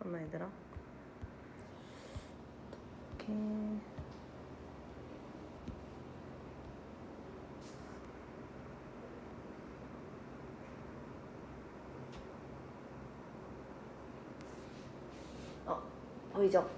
잠깐만 얘들아. 이렇게. 보이죠?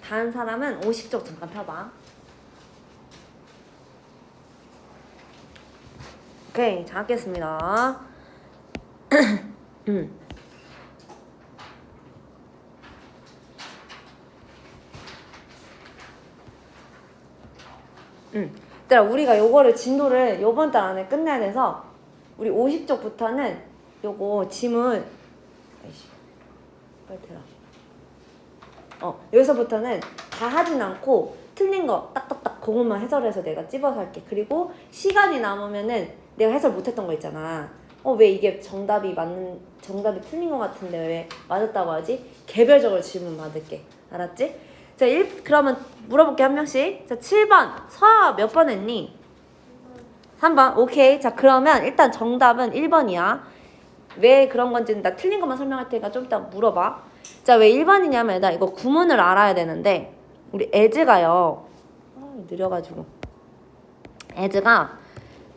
다른 사람은 50쪽 잠깐 펴봐. 오케이, 자 하겠습니다. 얘들아, 우리가 요거를 진도를 요번 달 안에 끝내야 돼서 우리 50쪽부터는 요거 지문 빨리 대라. 여기서부터는 다 하진 않고 틀린 거 딱딱딱 그것만 해설해서 내가 찝어서 할게. 그리고 시간이 남으면은 내가 해설 못했던 거 있잖아. 왜 이게 정답이 틀린 거 같은데 왜 맞았다고 하지? 개별적으로 질문 받을게. 알았지? 자, 그러면 물어볼게 한 명씩. 자, 7번 서아 몇 번 했니? 3번. 오케이. 자, 그러면 일단 정답은 1번이야. 왜 그런 건지는 나 틀린 것만 설명할 테니까 좀 이따 물어봐. 자, 왜 1번이냐면 나 이거 구문을 알아야 되는데 우리 as가요. 느려가지고 as가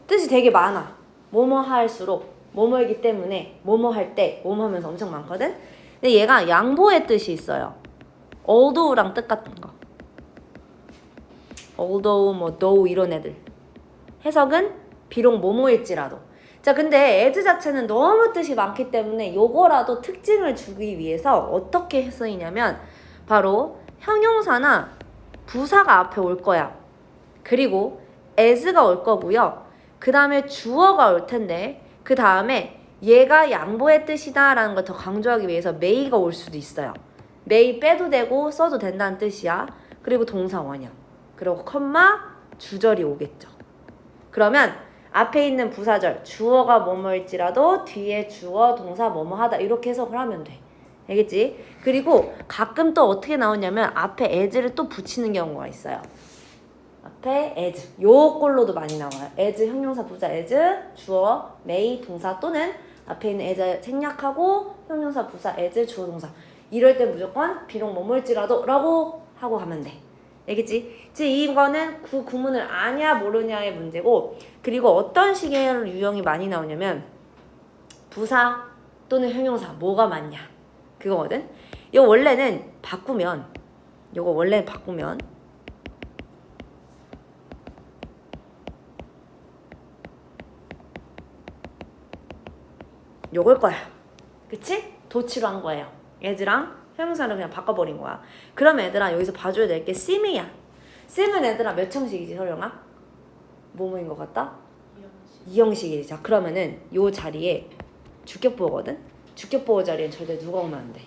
뜻이 되게 많아. 뭐뭐 할수록 뭐뭐이기 때문에 뭐뭐 할 때 뭐뭐 하면서 엄청 많거든. 근데 얘가 양보의 뜻이 있어요. although랑 뜻 같은 거. although 뭐 though 이런 애들. 해석은 비록 뭐뭐일지라도. 자, 근데 as 자체는 너무 뜻이 많기 때문에 요거라도 특징을 주기 위해서 어떻게 쓰이냐면 바로 형용사나 부사가 앞에 올 거야. 그리고 as가 올 거고요. 그 다음에 주어가 올 텐데 그 다음에 얘가 양보의 뜻이다 라는 걸 더 강조하기 위해서 may가 올 수도 있어요. may 빼도 되고 써도 된다는 뜻이야. 그리고 동사 원형. 그리고 컴마 주절이 오겠죠. 그러면 앞에 있는 부사절 주어가 뭐뭐일지라도 뒤에 주어 동사 뭐뭐하다 이렇게 해석을 하면 돼. 알겠지? 그리고 가끔 또 어떻게 나오냐면 앞에 as를 또 붙이는 경우가 있어요. 앞에 as 요 꼴로도 많이 나와요. as 형용사 부사 as 주어 may 동사 또는 앞에 있는 as 생략하고 형용사 부사 as 주어 동사 이럴 때 무조건 비록 뭐뭐일지라도 라고 하고 가면 돼. 알겠지? 즉 이거는 구문을 아냐 모르냐의 문제고 그리고 어떤 식의 유형이 많이 나오냐면 부사 또는 형용사 뭐가 맞냐 그거거든. 이거 원래는 바꾸면 요걸 거야. 그치? 도치로 한 거예요. 얘들랑 형용사를 그냥 바꿔버린 거야. 그러면 얘들아 여기서 봐줘야 될 게 씀이야. 씀은 얘들아 몇 형식이지 서령아? 뭐뭐인 것 같다? 2형식이지. 자, 그러면은 요 자리에 주격보어거든? 주격보어 자리엔 절대 누가 오면 안 돼?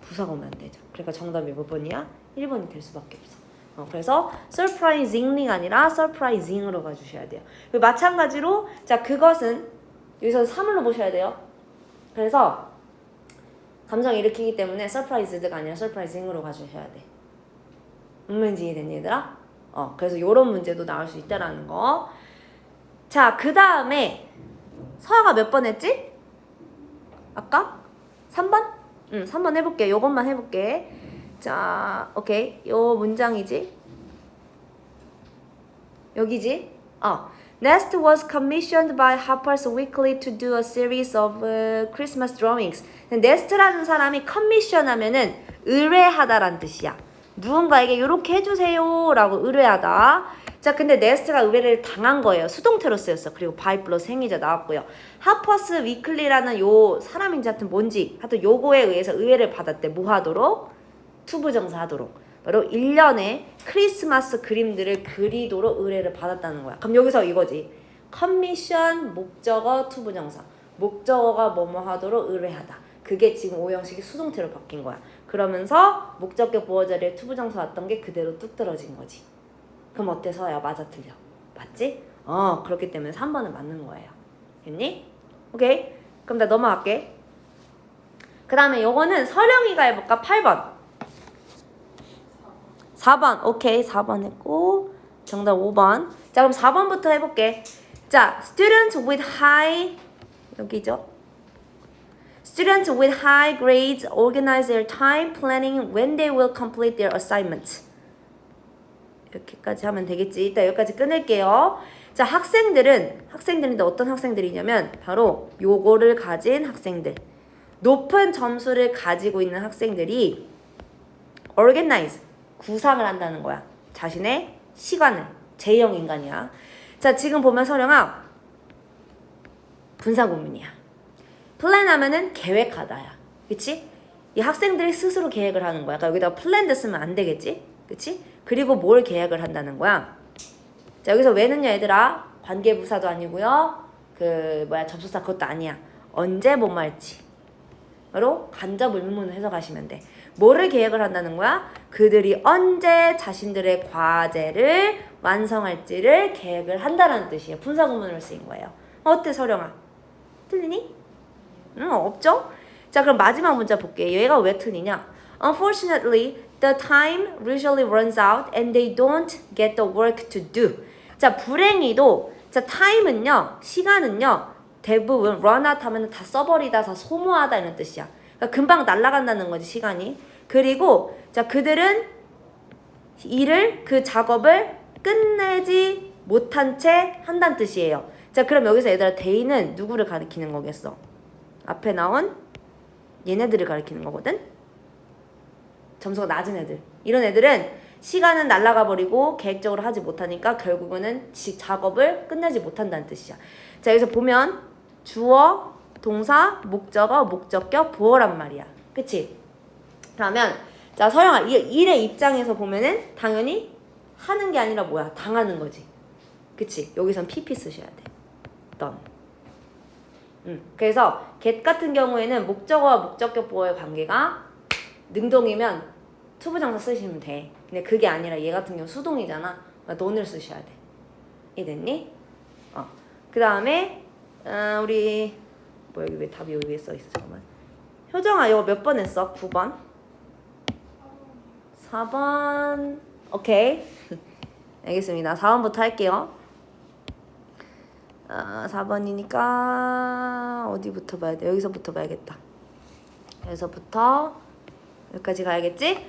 부사가 오면 안 되죠. 그러니까 정답이 몇 번이야? 1번이 될 수밖에 없어. 그래서 surprisingly가 아니라 surprising으로 가주셔야 돼요. 마찬가지로 자 그것은 여기서 사물로 보셔야 돼요. 그래서 감정 일으키기 때문에 surprised가 아니라 surprising으로 가주셔야 돼. 뭔지 이해됐니 얘들아? 그래서 요런 문제도 나올 수 있다라는 거. 자, 그 다음에 서아가 몇 번 했지? 아까? 3번? 3번 해볼게. 요것만 해볼게. 자, 오케이. 요 문장이지? 여기지? Nest was commissioned by Harper's Weekly to do a series of Christmas drawings. Nest라는 사람이 commission 하면은 의뢰하다란 뜻이야. 누군가에게 이렇게 해주세요 라고 의뢰하다. 자, 근데 네스트가 의뢰를 당한 거예요. 수동태로 쓰였어. 그리고 by 플러스 행위자 나왔고요. 하퍼스 위클리라는 요 사람인지 하여튼 뭔지 하여튼 요거에 의해서 의뢰를 받았대. 뭐 하도록? 투부정사 하도록. 바로 1년에 크리스마스 그림들을 그리도록 의뢰를 받았다는 거야. 그럼 여기서 이거지. 커미션 목적어 투부정사. 목적어가 뭐뭐 하도록 의뢰하다. 그게 지금 오형식이 수동태로 바뀐 거야. 그러면서 목적격 보어 자리에 투부정사 왔던 게 그대로 뚝 떨어진 거지. 그럼 어때 서야? 맞아 틀려? 맞지? 그렇기 때문에 3번은 맞는 거예요. 됐니? 오케이. 그럼 나 넘어갈게. 그 다음에 요거는 서령이가 해볼까? 8번. 4번. 오케이. 4번 했고 정답 5번. 자, 그럼 4번부터 해볼게. 자, students with high 여기죠. Students with high grades organize their time planning when they will complete their assignments. 이렇게까지 하면 되겠지. 일단 여기까지 끊을게요. 자, 학생들인데 어떤 학생들이냐면 바로 요거를 가진 학생들. 높은 점수를 가지고 있는 학생들이 organize, 구상을 한다는 거야. 자신의 시간을. J형 인간이야. 자, 지금 보면 서령아 분사구문이야. 플랜하면은 계획하다야. 그치? 이 학생들이 스스로 계획을 하는 거야. 그러니까 여기다가 플랜드 쓰면 안 되겠지? 그치? 그리고 뭘 계획을 한다는 거야? 자, 여기서 왜는요, 얘들아? 관계부사도 아니고요. 접속사 그것도 아니야. 언제 뭐 말지. 바로 간접 의문문을 해석하시면 돼. 뭐를 계획을 한다는 거야? 그들이 언제 자신들의 과제를 완성할지를 계획을 한다는 뜻이에요. 분사구문으로 쓰인 거예요. 어때, 서령아? 틀리니? 없죠? 자, 그럼 마지막 문자 볼게요. 얘가 왜 틀리냐? Unfortunately, the time usually runs out and they don't get the work to do. 자, 불행히도 자, time은요, 시간은요, 대부분 run out 하면 다 써버리다, 다 소모하다 이런 뜻이야. 그러니까 금방 날아간다는 거지, 시간이. 그리고 자, 그들은 그 작업을 끝내지 못한 채 한다는 뜻이에요. 자, 그럼 여기서 얘들아, they는 누구를 가리키는 거겠어? 앞에 나온 얘네들을 가리키는 거거든? 점수가 낮은 애들. 이런 애들은 시간은 날아가 버리고 계획적으로 하지 못하니까 결국은 작업을 끝내지 못한다는 뜻이야. 자, 여기서 보면 주어, 동사, 목적어, 목적격, 보어란 말이야. 그치? 그러면 자, 서영아, 일의 입장에서 보면은 당연히 하는 게 아니라 뭐야? 당하는 거지. 그치? 여기선 PP 쓰셔야 돼. done. 그래서 get 같은 경우에는 목적어와 목적격 보어의 관계가 능동이면 투부정사 쓰시면 돼. 근데 그게 아니라 얘 같은 경우 수동이잖아. 너를 쓰셔야 돼. 이해됐니? 그 다음에 우리 여기 왜 답이 여기 위에 써있어? 잠깐만. 효정아, 이거 몇 번 했어? 9번? 4번. 오케이. 알겠습니다. 4번부터 할게요. 4번이니까 어디부터 봐야 돼? 여기서부터 봐야겠다. 여기서부터 여기까지 가야겠지?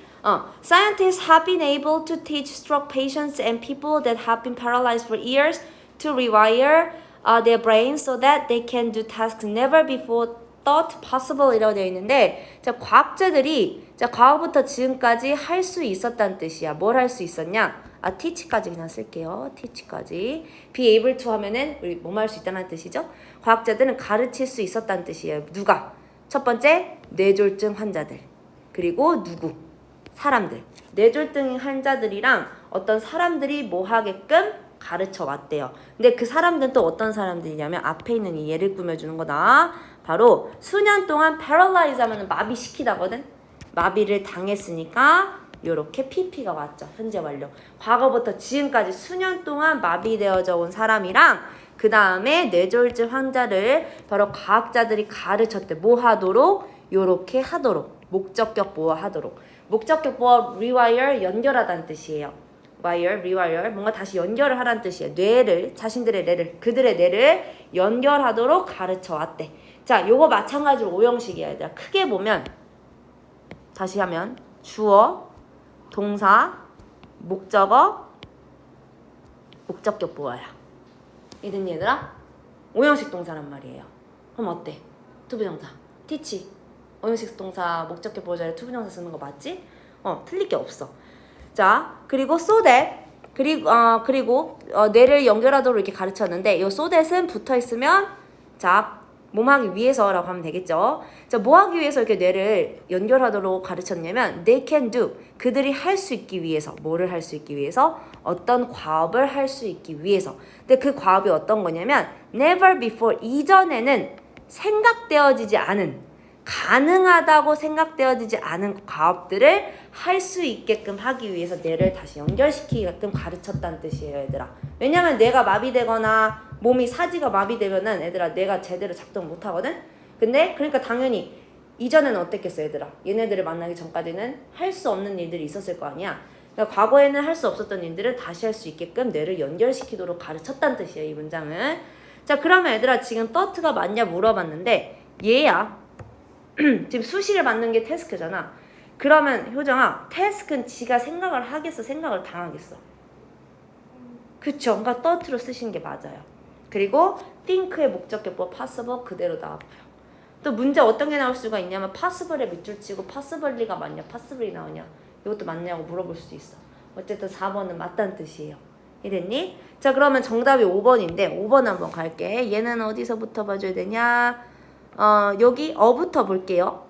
Scientists have been able to teach stroke patients and people that have been paralyzed for years to rewire their brains so that they can do tasks never before thought possible 이라고 되어 있는데, 자, 과학자들이 자, 과거부터 지금까지 할 수 있었다는 뜻이야. 뭘 할 수 있었냐? teach까지 그냥 쓸게요. teach까지. be able to 하면은 우리 뭐뭐 할 수 있다는 뜻이죠? 과학자들은 가르칠 수 있었다는 뜻이에요. 누가? 첫 번째, 뇌졸중 환자들. 그리고 누구? 사람들. 뇌졸중 환자들이랑 어떤 사람들이 뭐 하게끔 가르쳐 왔대요. 근데 그 사람들은 또 어떤 사람들이냐면 앞에 있는 이 예를 꾸며주는 거다. 바로 수년 동안 paralyze 하면 마비시키다거든. 마비를 당했으니까 요렇게 PP가 왔죠. 현재 완료. 과거부터 지금까지 수년 동안 마비되어져 온 사람이랑 그 다음에 뇌졸중 환자를 바로 과학자들이 가르쳤대. 뭐 하도록? 요렇게 하도록. 목적격 보어 하도록. 목적격 보어 rewire 연결하다는 뜻이에요. wire, rewire 뭔가 다시 연결을 하라는 뜻이에요. 뇌를, 자신들의 뇌를, 그들의 뇌를 연결하도록 가르쳐 왔대. 자, 요거 마찬가지로 오형식이야. 얘들아. 크게 보면 다시 하면 주어, 동사, 목적어, 목적격 보어야. 이든 얘들아? 오형식 동사란 말이에요. 그럼 어때? 투부정사. teach. 오형식 동사, 목적격 보어 자리에 투부정사 쓰는 거 맞지? 틀릴 게 없어. 자, 그리고 so that 그리고 뇌를 연결하도록 이렇게 가르쳤는데 이 so that은 붙어 있으면 자, 뭐 하기 위해서라고 하면 되겠죠. 자, 뭐 하기 위해서 이렇게 뇌를 연결하도록 가르쳤냐면 they can do 그들이 할 수 있기 위해서 뭐를 할 수 있기 위해서 어떤 과업을 할 수 있기 위해서. 근데 그 과업이 어떤 거냐면 never before 이전에는 생각되어지지 않은 가능하다고 생각되어지지 않은 과업들을 할 수 있게끔 하기 위해서 뇌를 다시 연결시키게끔 가르쳤다는 뜻이에요, 얘들아. 왜냐면 뇌가 마비되거나 몸이 사지가 마비되면은 얘들아 뇌가 제대로 작동 못 하거든. 근데 그러니까 당연히 이전에는 어땠겠어, 얘들아. 얘네들을 만나기 전까지는 할 수 없는 일들이 있었을 거 아니야. 그러니까 과거에는 할 수 없었던 일들을 다시 할 수 있게끔 뇌를 연결시키도록 가르쳤다는 뜻이에요, 이 문장은. 자, 그러면 얘들아 지금 thought가 맞냐 물어봤는데 얘야. 지금 수시를 받는 게 태스크잖아. 그러면 효정아, 태스크는 지가 생각을 하겠어, 생각을 당하겠어? 그쵸? 그러니까 thought로 쓰신 게 맞아요. 그리고 think의 목적격보 possible 그대로 나와요. 또 문제 어떤 게 나올 수가 있냐면 possible에 밑줄 치고 possibly가 맞냐, possibly 나오냐 이것도 맞냐고 물어볼 수도 있어. 어쨌든 4번은 맞다는 뜻이에요. 이랬니? 자, 그러면 정답이 5번인데 5번 한번 갈게. 얘는 어디서부터 봐줘야 되냐? 여기 어부터 볼게요.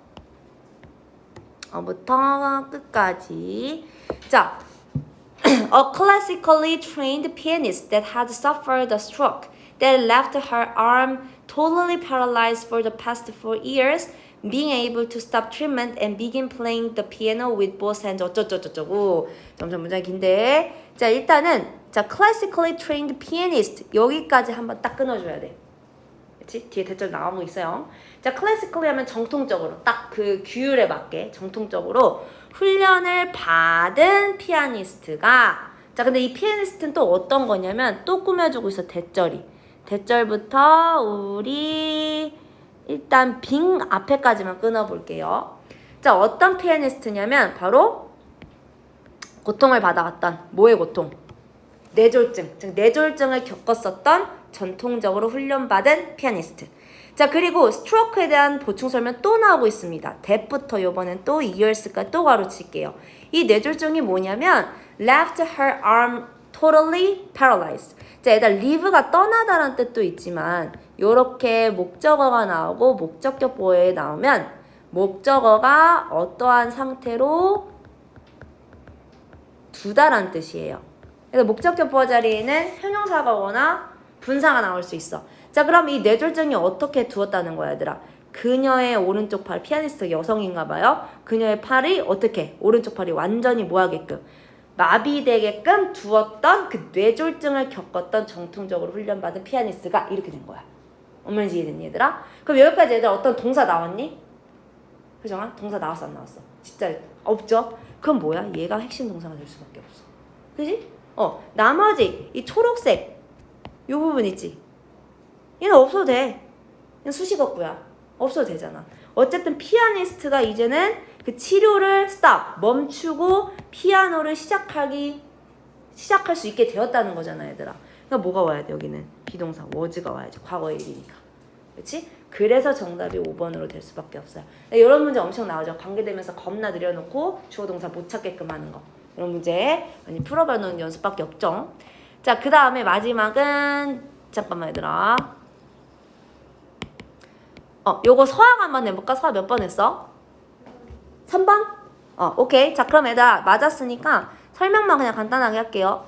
어부터 끝까지. 자, a classically trained pianist that had suffered a stroke that left her arm totally paralyzed for the past 4 years, being able to stop treatment and begin playing the piano with both hands. 어쩌쩌쩌쩌고. 점점 문장이 긴데. 자, 일단은 자, classically trained pianist 여기까지 한번 딱 끊어줘야 돼. 그치? 뒤에 대절 나오고 있어요. 자, classically 하면 정통적으로 딱 그 규율에 맞게 정통적으로 훈련을 받은 피아니스트가. 자, 근데 이 피아니스트는 또 어떤 거냐면 또 꾸며주고 있어. 대절부터 우리 일단 빙 앞에까지만 끊어볼게요. 자, 어떤 피아니스트냐면 바로 고통을 받아왔던 뭐의 고통? 뇌졸중. 즉 뇌졸중을 겪었었던 전통적으로 훈련받은 피아니스트. 자, 그리고 스트로크에 대한 보충 설명 또 나오고 있습니다. that부터 요번엔 또 years까지 또 가로칠게요. 이 뇌졸중이 뭐냐면 left her arm totally paralyzed. 자, 얘들아 leave가 떠나다라는 뜻도 있지만 요렇게 목적어가 나오고 목적격보에 나오면 목적어가 어떠한 상태로 두다라는 뜻이에요. 그래서 목적격보 자리에는 형용사가 오거나 분사가 나올 수 있어. 자, 그럼 이 뇌졸중이 어떻게 두었다는 거야, 얘들아? 그녀의 오른쪽 팔, 피아니스트 여성인가 봐요. 그녀의 팔이 어떻게? 오른쪽 팔이 완전히 뭐하게끔? 마비되게끔 두었던 그 뇌졸중을 겪었던 정통적으로 훈련받은 피아니스트가 이렇게 된 거야. 얼마나 이해됐니, 얘들아? 그럼 여기까지 얘들아 어떤 동사 나왔니? 그정아? 동사 나왔어, 안 나왔어? 진짜 없죠? 그럼 뭐야? 얘가 핵심 동사가 될 수밖에 없어. 그지? 나머지 이 초록색 요 부분 있지? 얘는 없어도 돼. 그냥 수식어구야. 없어도 되잖아. 어쨌든 피아니스트가 이제는 그 치료를 스탑, 멈추고 피아노를 시작할 수 있게 되었다는 거잖아, 얘들아. 그러니까 뭐가 와야 돼, 여기는? 비동사, was가 와야지. 과거의 일이니까. 그렇지? 그래서 정답이 5번으로 될 수밖에 없어요. 이런 문제 엄청 나오죠. 관계되면서 겁나 느려놓고 주어 동사 못 찾게끔 하는 거. 이런 문제 많이 풀어보는 연습밖에 없죠. 자, 그 다음에 마지막은 잠깐만 얘들아. 요거 서학 한번 해볼까? 서학 몇 번 했어? 3번? 오케이. 자, 그럼 얘들아 맞았으니까 설명만 그냥 간단하게 할게요.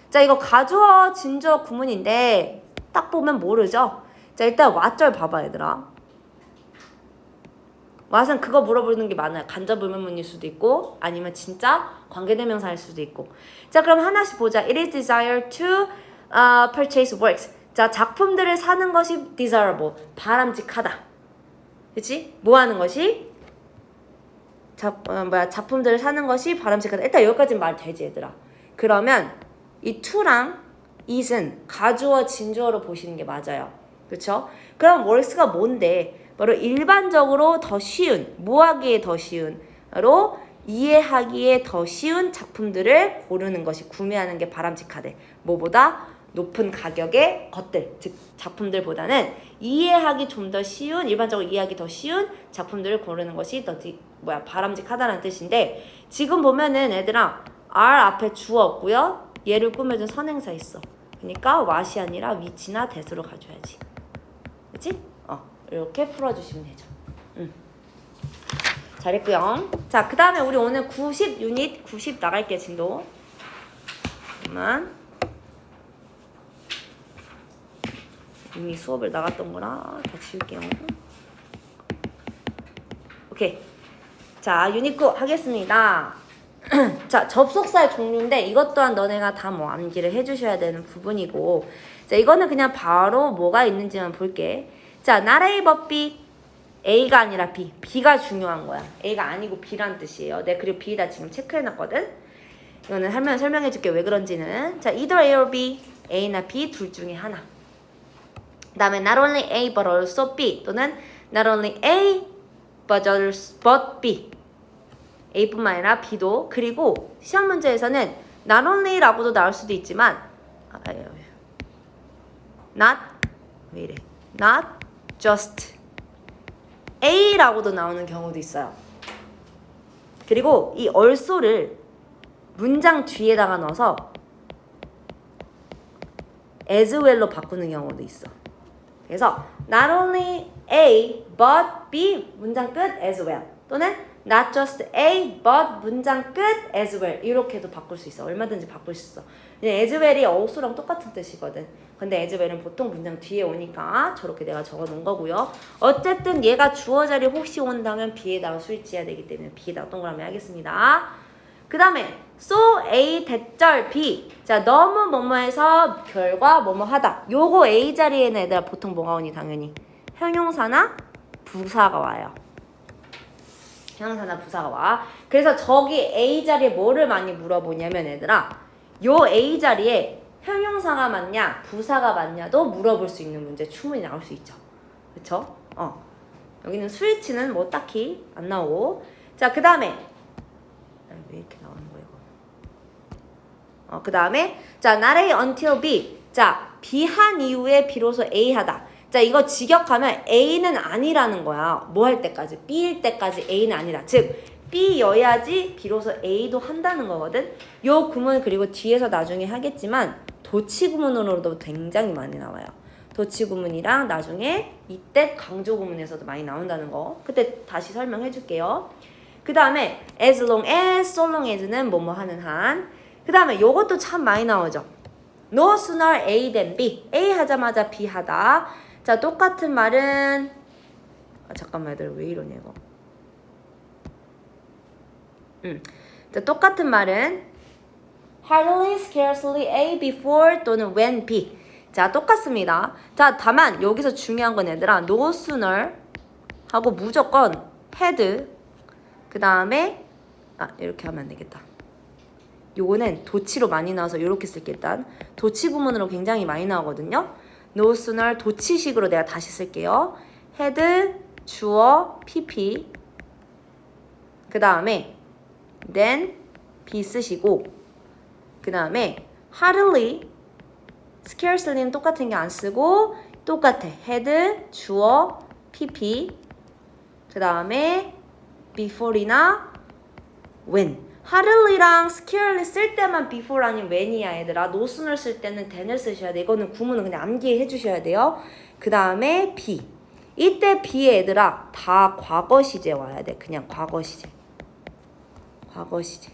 자, 이거 가주어, 진주어 구문인데 딱 보면 모르죠? 자, 일단 왓절 봐봐 얘들아. 왓은 그거 물어보는 게 많아요. 간접 의문문일 수도 있고 아니면 진짜 관계대명사일 수도 있고. 자, 그럼 하나씩 보자. It is desired to purchase works. 자, 작품들을 사는 것이 desirable. 바람직하다. 그치? 뭐 하는 것이? 작품들을 사는 것이 바람직하다. 일단 여기까지는 말 되지 얘들아. 그러면 이 to랑 it은 가주어, 진주어로 보시는 게 맞아요. 그쵸? 그럼 works가 뭔데? 바로 일반적으로 더 쉬운, 뭐하기에 더 쉬운, 바로 이해하기에 더 쉬운 작품들을 고르는 것이 구매하는 게 바람직하대. 뭐보다? 높은 가격의 것들, 즉 작품들보다는 이해하기 좀 더 쉬운, 일반적으로 이해하기 더 쉬운 작품들을 고르는 것이 더 바람직하다는 뜻인데 지금 보면은 얘들아 R 앞에 주어 없고요. 얘를 꾸며준 선행사 있어. 그러니까 what이 아니라 which나 that으로 가져야지. 그치? 이렇게 풀어주시면 되죠. 잘했고요. 자, 그 다음에 우리 오늘 90 유닛 90 나갈게요. 진도. 잠깐만. 이미 수업을 나갔던 거라 다 지울게요. 오케이. 자, 유닛 9 하겠습니다. 자, 접속사의 종류인데 이것 또한 너네가 다 뭐 암기를 해주셔야 되는 부분이고, 자, 이거는 그냥 바로 뭐가 있는지만 볼게. 자, not A but B. A가 아니라 B. B가 중요한 거야. A가 아니고 B란 뜻이에요. 네, 그리고 B다 지금 체크해놨거든. 이거는 설명해줄게 왜 그런지는. 자, either A or B. A나 B 둘 중에 하나. 그 다음에 not only A but also B 또는 not only A but B. A뿐만 아니라 B도. 그리고 시험 문제에서는 not only라고도 나올 수도 있지만 not just A라고도 나오는 경우도 있어요. 그리고 이 also를 문장 뒤에다가 넣어서 as well로 바꾸는 경우도 있어. 그래서 not only A but B 문장 끝 as well 또는 not just A but 문장 끝 as well 이렇게도 바꿀 수 있어. 얼마든지 바꿀 수 있어. as well이 also랑 똑같은 뜻이거든. 근데 as well은 보통 문장 뒤에 오니까 저렇게 내가 적어 놓은 거고요. 어쨌든 얘가 주어 자리 혹시 온다면 B에다가 수일치해야 되기 때문에 B에다가 동그라미 하겠습니다. 그 다음에 so A 대절 B. 자, 너무 뭐뭐해서 결과 뭐뭐 하다. 요거 A 자리에는 얘들아 보통 뭐가 오니? 당연히 형용사나 부사가 와요. 형용사나 부사가 와. 그래서 저기 A 자리에 뭐를 많이 물어보냐면 얘들아 요 A 자리에 형용사가 맞냐 부사가 맞냐도 물어볼 수 있는 문제 충분히 나올 수 있죠. 그쵸? 여기는 스위치는 뭐 딱히 안 나오고. 자, 그 다음에 왜 이렇게 나오는 거야 이거. 그 다음에 자, not A until B. 자, B 한 이후에 비로소 A 하다. 자, 이거 직역하면 A는 아니라는 거야. 뭐 할 때까지? B일 때까지 A는 아니다. 즉 B여야지 비로소 A도 한다는 거거든. 요 구문 그리고 뒤에서 나중에 하겠지만 도치 구문으로도 굉장히 많이 나와요. 도치 구문이랑 나중에 이때 강조 구문에서도 많이 나온다는 거. 그때 다시 설명해 줄게요. 그 다음에 as long as, so long as는 뭐뭐 하는 한. 그 다음에 요것도 참 많이 나오죠. No sooner A than B. A 하자마자 B 하다. 자, 똑같은 말은 잠깐만 얘들 왜 이러냐 이거. 자, 똑같은 말은 hardly, scarcely A before 또는 when B. 자, 똑같습니다. 자, 다만 여기서 중요한 건 얘들아 no sooner 하고 무조건 had 그 다음에 이렇게 하면 안 되겠다. 요거는 도치로 많이 나와서 이렇게 쓸게. 일단 도치 구문으로 굉장히 많이 나오거든요. no sooner 도치식으로 내가 다시 쓸게요. had 주어 PP 그 다음에 then be 쓰시고 그 다음에 hardly scarcely는 똑같은 게 안 쓰고 똑같아. had 주어 PP 그 다음에 before이나 when. hardly랑 scarcely 쓸 때만 before 아니면 when이야 얘들아. no sooner 쓸 때는 then을 쓰셔야 돼. 이거는 구문은 그냥 암기해 주셔야 돼요. 그 다음에 be. 이때 be에 얘들아 다 과거 시제 와야 돼. 그냥 과거 시제. 과거 시제.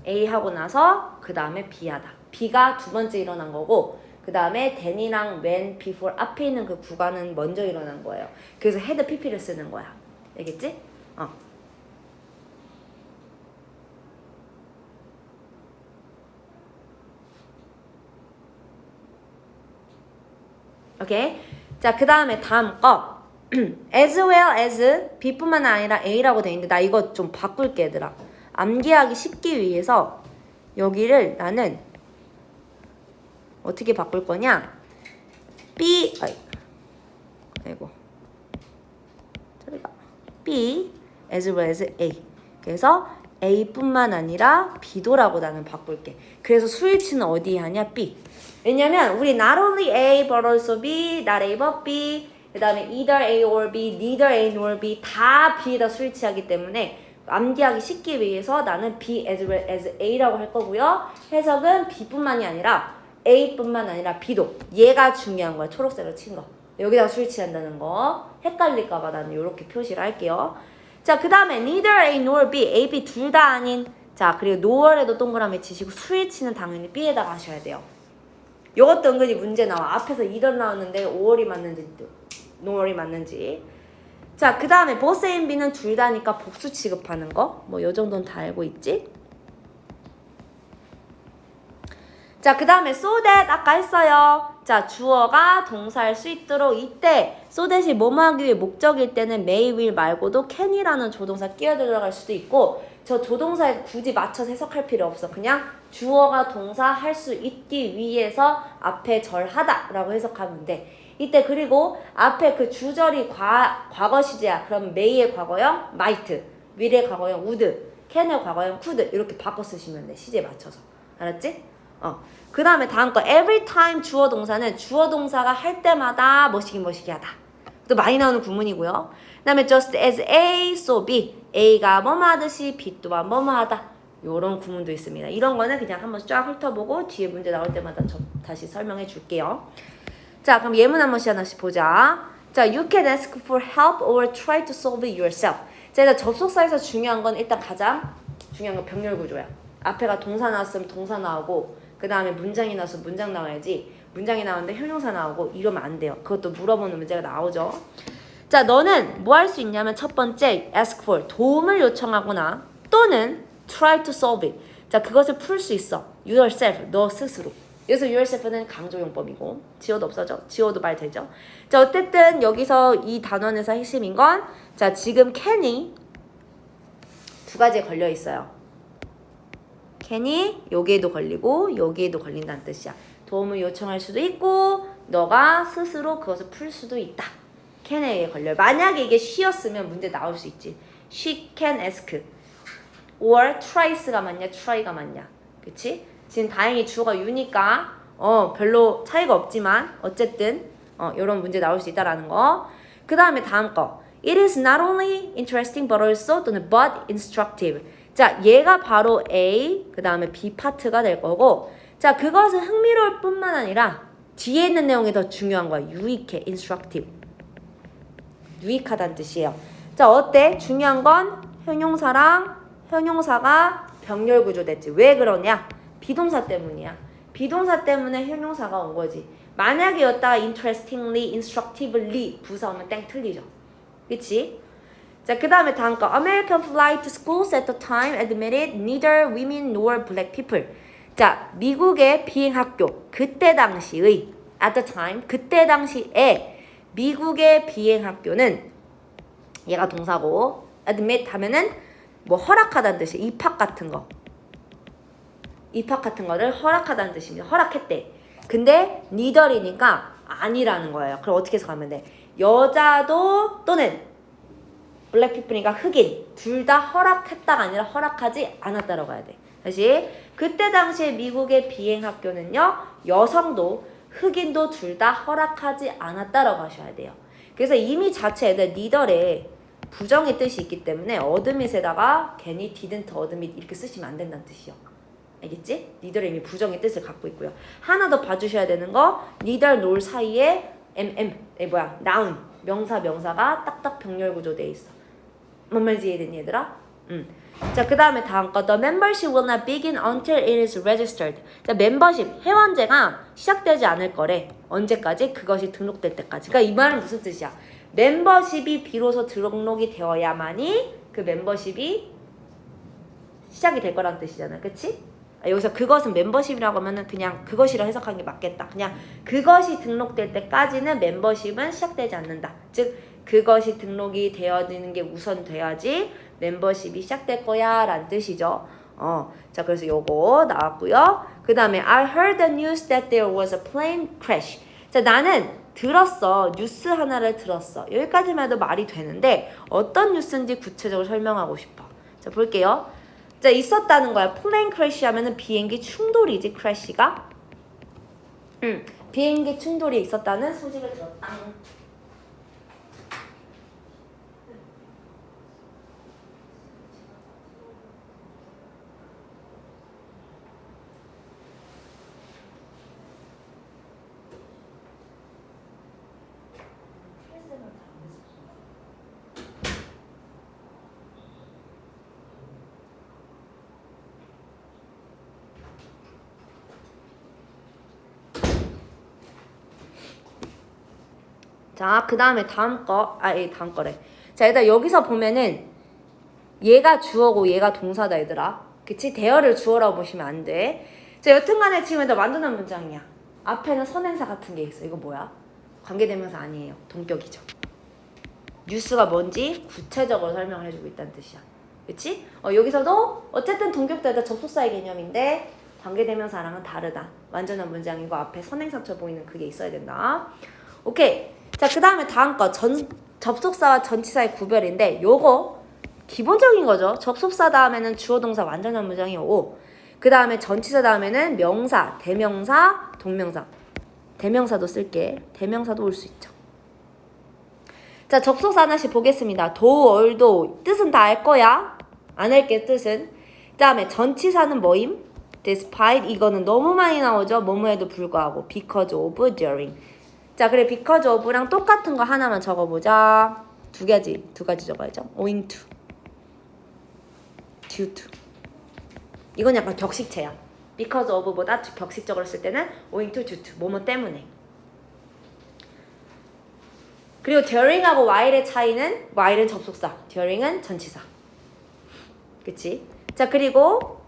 A 하고 나서 그 다음에 B 하다. B가 두 번째 일어난 거고 그 다음에 then이랑 when, before 앞에 있는 그 구간은 먼저 일어난 거예요. 그래서 had pp를 쓰는 거야. 알겠지? 오케이. 자, 그 다음에 다음 거 as well as B뿐만 아니라 A라고 돼 있는데 나 이거 좀 바꿀게 얘들아. 암기하기 쉽기 위해서 여기를 나는 어떻게 바꿀 거냐? B 아이고 저리가 B as well as A. 그래서 A뿐만 아니라 B도라고 나는 바꿀게. 그래서 스위치는 어디에 하냐? B. 왜냐면 우리 not only A but also B, not A but B 그 다음에 either A or B, neither A nor B 다 B에다 스위치하기 때문에 암기하기 쉽기 위해서 나는 B as well as A라고 할 거고요. 해석은 B뿐만이 아니라 A뿐만 아니라 B도 얘가 중요한 거야. 초록색으로 친 거. 여기다가 스위치한다는 거. 헷갈릴까봐 나는 이렇게 표시를 할게요. 자, 그 다음에 neither A nor B, A, B 둘 다 아닌. 자, 그리고 noer에도 동그라미 치시고 스위치는 당연히 B에다가 하셔야 돼요. 요것도 은근히 문제 나와. 앞에서 either 나왔는데 5월이 맞는지 noer이 맞는지. 자, 그 다음에 both A and B는 둘 다니까 복수 취급하는 거. 뭐 요 정도는 다 알고 있지? 자, 그 다음에 so that 아까 했어요. 자, 주어가 동사할 수 있도록 이때 so that이 뭐뭐 하기 위해 목적일 때는 may, will 말고도 can이라는 조동사 끼어 들어갈 수도 있고 저 조동사에 굳이 맞춰서 해석할 필요 없어. 그냥 주어가 동사 할 수 있기 위해서 앞에 절하다 라고 해석하면 돼. 이때 그리고 앞에 그 주절이 과거 시제야. 그럼 may의 과거형 might, will의 과거형 would, can의 과거형 could 이렇게 바꿔 쓰시면 돼. 시제에 맞춰서. 알았지? 그 다음에 다음 거 every time 주어 동사는 주어 동사가 할 때마다 뭐시기 하다. 또 많이 나오는 구문이고요. 그 다음에 just as A, so B. A가 뭐뭐 하듯이 B 또한 뭐뭐 하다. 요런 구문도 있습니다. 이런 거는 그냥 한번 쫙 훑어보고 뒤에 문제 나올 때마다 다시 설명해 줄게요. 자, 그럼 예문 한 번씩 하나씩 보자. 자, you can ask for help or try to solve it yourself. 자, 일단 접속사에서 중요한 건 일단 가장 중요한 건 병렬 구조야. 앞에가 동사 나왔으면 동사 나오고 그 다음에 문장이 나와서 문장 나와야지. 문장이 나오는데 형용사 나오고 이러면 안 돼요. 그것도 물어보는 문제가 나오죠. 자, 너는 뭐 할 수 있냐면 첫 번째 ask for 도움을 요청하거나 또는 try to solve it. 자, 그것을 풀 수 있어. yourself 너 스스로. 여기서 yourself는 강조용법이고 지어도 없어져. 지어도 말 되죠. 자, 어쨌든 여기서 이 단원에서 핵심인 건 자, 지금 can이 두 가지에 걸려 있어요. can이 여기에도 걸리고 여기에도 걸린다는 뜻이야. 도움을 요청할 수도 있고 너가 스스로 그것을 풀 수도 있다. can에 걸려요. 만약에 이게 she였으면 문제 나올 수 있지. she can ask or try가 맞냐 try가 맞냐. 그치? 지금 다행히 주어가 you니까 별로 차이가 없지만 어쨌든 이런 문제 나올 수 있다라는 거. 그 다음에 다음 거 it is not only interesting but also 또는 but instructive. 자, 얘가 바로 A, 그 다음에 B 파트가 될 거고 자, 그것은 흥미로울 뿐만 아니라 뒤에 있는 내용이 더 중요한 거야. 유익해, instructive. 유익하다는 뜻이에요. 자, 어때? 중요한 건 형용사랑 형용사가 병렬 구조 됐지. 왜 그러냐? 비동사 때문이야. 비동사 때문에 형용사가 온 거지. 만약에 였다가 interestingly, instructively 부사 오면 땡 틀리죠. 그치? 자, 그 다음에 다음 거 American flight schools at the time admitted neither women nor black people. 자, 미국의 비행학교 그때 당시의 at the time 그때 당시에 미국의 비행학교는 얘가 동사고 admit 하면은 뭐 허락하다는 뜻이 입학 같은 거 입학 같은 거를 허락하다는 뜻입니다. 허락했대. 근데 neither이니까 아니라는 거예요. 그럼 어떻게 해석하면 돼? 여자도 또는 블랙 피플이니까 흑인 둘 다 허락했다가 아니라 허락하지 않았다라고 해야 돼. 다시 그때 당시에 미국의 비행학교는요 여성도 흑인도 둘 다 허락하지 않았다라고 하셔야 돼요. 그래서 이미 자체에 neither에 부정의 뜻이 있기 때문에 어드밋에다가 괜히 didn't 어드밋 이렇게 쓰시면 안 된다는 뜻이요. 알겠지? neither에 이미 부정의 뜻을 갖고 있고요. 하나 더 봐주셔야 되는 거 neither nor 사이에 noun 명사가 딱딱 병렬 구조되어 있어. 뭔 말인지 이해되니 얘들아? 자, 그 다음에 다음 거 The membership will not begin until it is registered. 자, 멤버십, 회원제가 시작되지 않을 거래. 언제까지? 그것이 등록될 때까지. 그러니까 이 말은 무슨 뜻이야? 멤버십이 비로소 등록이 되어야만이 그 멤버십이 시작이 될 거라는 뜻이잖아. 그치? 여기서 그것은 멤버십이라고 하면은 그냥 그것이라 해석하는 게 맞겠다. 그냥 그것이 등록될 때까지는 멤버십은 시작되지 않는다. 즉 그것이 등록이 되어지는 게 우선 돼야지 멤버십이 시작될 거야 라는 뜻이죠. 자, 그래서 요거 나왔고요. 그 다음에 I heard the news that there was a plane crash. 자, 나는 들었어. 뉴스 하나를 들었어. 여기까지만 해도 말이 되는데 어떤 뉴스인지 구체적으로 설명하고 싶어. 자, 볼게요. 자, 있었다는 거야. 플레인 크래시 하면은 비행기 충돌이지, 크래시가. 비행기 충돌이 있었다는 소식을 들었다. 자, 그 다음에 다음 거래. 자, 일단 여기서 보면은 얘가 주어고 얘가 동사다, 얘들아. 그치? 대어를 주어라고 보시면 안 돼. 자, 여튼간에 지금 일단 완전한 문장이야. 앞에는 선행사 같은 게 있어. 이거 뭐야? 관계대명사 아니에요. 동격이죠. 뉴스가 뭔지 구체적으로 설명을 해주고 있다는 뜻이야. 그치? 여기서도 어쨌든 동격대다 접속사의 개념인데 관계대명사랑은 다르다. 완전한 문장이고 앞에 선행사처럼 보이는 그게 있어야 된다. 오케이. 자, 그 다음에 다음 거 접속사와 전치사의 구별인데 요거 기본적인 거죠. 접속사 다음에는 주어 동사 완전한 문장이 오고 그 다음에 전치사 다음에는 명사, 대명사, 동명사. 대명사도 쓸게. 대명사도 올 수 있죠. 자, 접속사 하나씩 보겠습니다. do, although 뜻은 다 알 거야. 안 할게 뜻은. 그 다음에 전치사는 뭐임? despite 이거는 너무 많이 나오죠. 뭐뭐에도 불구하고 because of, during. 자, 그래 because of랑 똑같은 거 하나만 적어보자. 두 가지 적어야죠. owing to, due to. 이건 약간 격식체야. because of보다 격식적으로 쓸 때는 owing to, due to. 뭐뭐 때문에. 그리고 during하고 while의 차이는 while은 접속사, during은 전치사. 그치? 자, 그리고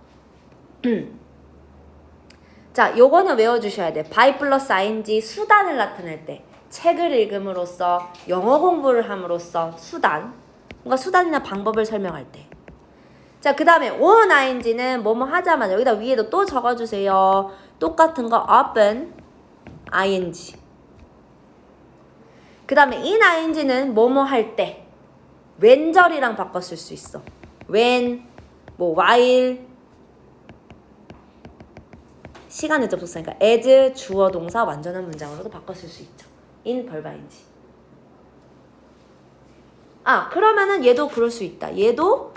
자, 요거는 외워주셔야 돼. by 플러스 ing 수단을 나타낼 때 책을 읽음으로써 영어 공부를 함으로써 수단, 뭔가 수단이나 방법을 설명할 때. 자, 그 다음에 on ing는 뭐뭐 하자마자 여기다 위에도 또 적어주세요. 똑같은 거 up은 ing. 그 다음에 in ing는 뭐뭐 할 때 when절이랑 바꿔 쓸 수 있어. when, 뭐 while, 시간의 접속사니까 as, 주어, 동사, 완전한 문장으로도 바꿔 쓸 수 있죠. in, verb, ing. 아, 그러면은 얘도 그럴 수 있다. 얘도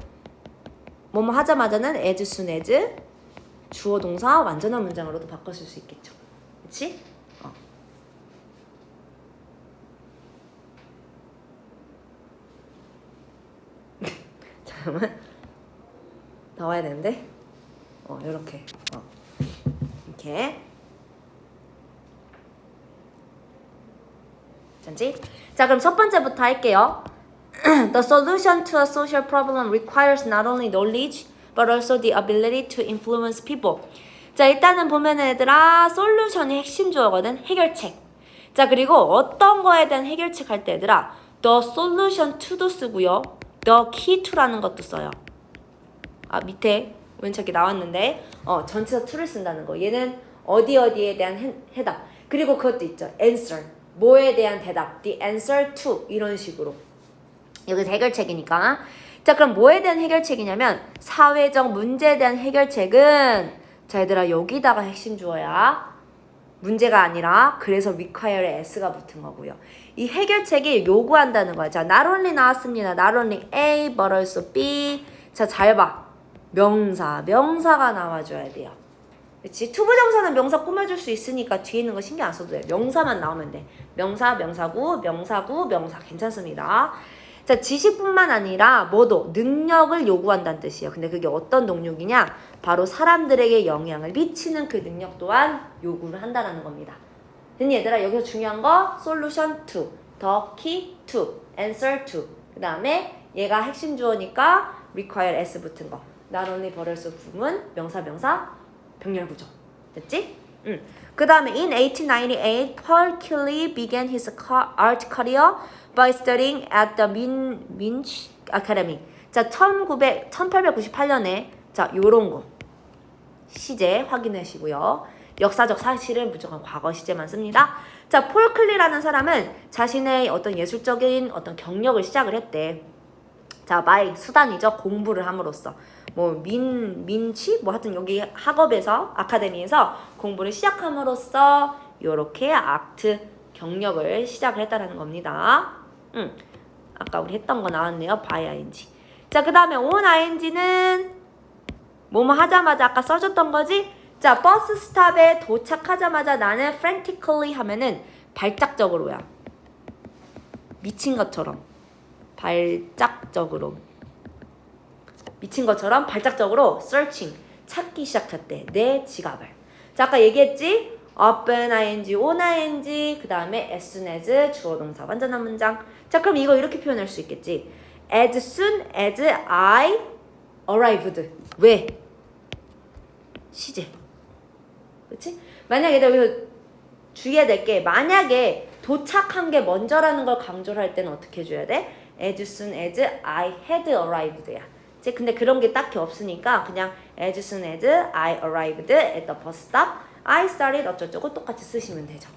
뭐뭐 하자마자는 as soon as, 주어, 동사, 완전한 문장으로도 바꿔 쓸 수 있겠죠. 그치? 잠깐만. 나와야 되는데. 요렇게. 이렇게. 괜찮지? 자, 그럼 첫 번째부터 할게요. The solution to a social problem requires not only knowledge but also the ability to influence people. 자, 일단은 보면은 얘들아 솔루션이 핵심 주어거든. 해결책. 자, 그리고 어떤 거에 대한 해결책 할 때 얘들아 the solution to도 쓰고요. the key to라는 것도 써요. 아, 밑에 우연찮게 나왔는데 전치사 to를 쓴다는 거. 얘는 어디에 대한 해답. 그리고 그것도 있죠. answer. 뭐에 대한 대답. the answer to. 이런 식으로. 여기서 해결책이니까. 자, 그럼 뭐에 대한 해결책이냐면 사회적 문제에 대한 해결책은 자, 얘들아 여기다가 핵심 주어야 문제가 아니라 그래서 require에 s가 붙은 거고요. 이 해결책이 요구한다는 거야. 자, not only 나왔습니다. not only A but also B. 자, 잘 봐. 명사가 나와줘야 돼요. 그치? 투부정사는 명사 꾸며줄 수 있으니까 뒤에 있는 거 신경 안 써도 돼. 명사만 나오면 돼. 명사구, 명사 괜찮습니다. 자, 지식뿐만 아니라 뭐도 능력을 요구한다는 뜻이에요. 근데 그게 어떤 능력이냐? 바로 사람들에게 영향을 미치는 그 능력 또한 요구를 한다는 겁니다. 됐니 얘들아? 여기서 중요한 거 solution to, the key to, answer to. 그 다음에 얘가 핵심 주어니까 require s 붙은 거. not only but also 부분, 명사, 병렬구조. 됐지? 그 다음에 in 1898, Paul Kelly began his art career by studying at the Munich Academy. 자, 1898년에 자, 요런 거 시제 확인하시고요. 역사적 사실은 무조건 과거 시제만 씁니다. 자, 폴 클리라는 사람은 자신의 어떤 예술적인 어떤 경력을 시작을 했대. 자, by 수단이죠. 공부를 함으로써. 뭐 민치 뭐 하여튼 여기 학업에서 아카데미에서 공부를 시작함으로써 요렇게 아트 경력을 시작을 했다라는 겁니다. 아까 우리 했던 거 나왔네요. by ing. 자, 그 다음에 on ing는 뭐뭐 하자마자 아까 써줬던 거지? 자, 버스 스탑에 도착하자마자 나는 frantically 하면은 발작적으로야. 미친 것처럼. 미친 것처럼 발작적으로 searching, 찾기 시작했대. 내 지갑을. 자, 아까 얘기했지? open ing, on ing, 그 다음에 as soon as 주어 동사 완전한 문장. 자, 그럼 이거 이렇게 표현할 수 있겠지. as soon as I arrived. 왜? 시제. 그치? 만약에 내가 여기서 주의해야 될 게, 만약에 도착한 게 먼저라는 걸 강조를 할 때는 어떻게 해줘야 돼? as soon as I had arrived야. 근데 그런 게 딱히 없으니까 그냥 as soon as I arrived at the bus stop, I started 어쩌고저쩌고 똑같이 쓰시면 되죠.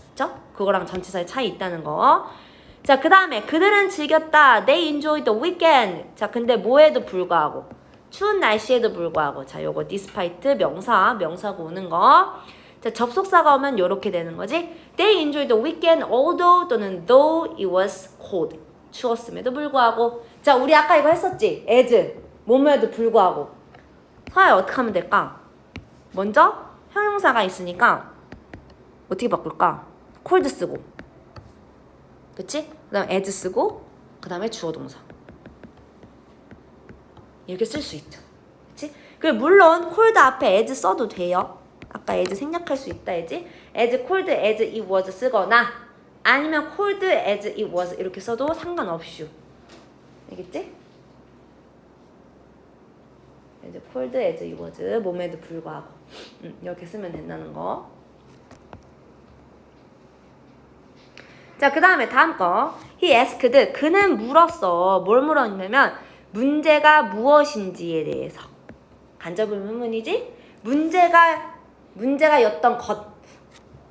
그쵸? 그거랑 전치사의 차이 있다는 거. 자, 그 다음에 그들은 즐겼다. They enjoyed the weekend. 자, 근데 뭐에도 불구하고, 추운 날씨에도 불구하고. 자, 요거 despite 명사고 오는 거. 자, 접속사가 오면 요렇게 되는 거지. They enjoyed the weekend although 또는 though it was cold. 추웠음에도 불구하고. 자, 우리 아까 이거 했었지? as, 뭐뭐에도 불구하고. 서야 어떻게 하면 될까? 먼저 형용사가 있으니까 어떻게 바꿀까? cold 쓰고, 그치? 그 다음 as 쓰고, 그 다음에 주어 동사 이렇게 쓸 수 있죠. 그치? 그리고 물론 cold 앞에 as 써도 돼요. 아까 as 생략할 수 있다 했지? as cold as it was 쓰거나 아니면 cold as it was 이렇게 써도 상관없슈. 알겠지? as cold as it was 몸에도 불구하고 이렇게 쓰면 된다는 거. 자, 그 다음에 다음 거. He asked. 그는 물었어. 뭘 물었냐면 문제가 무엇인지에 대해서. 간접의문문이지? 문제가였던 것.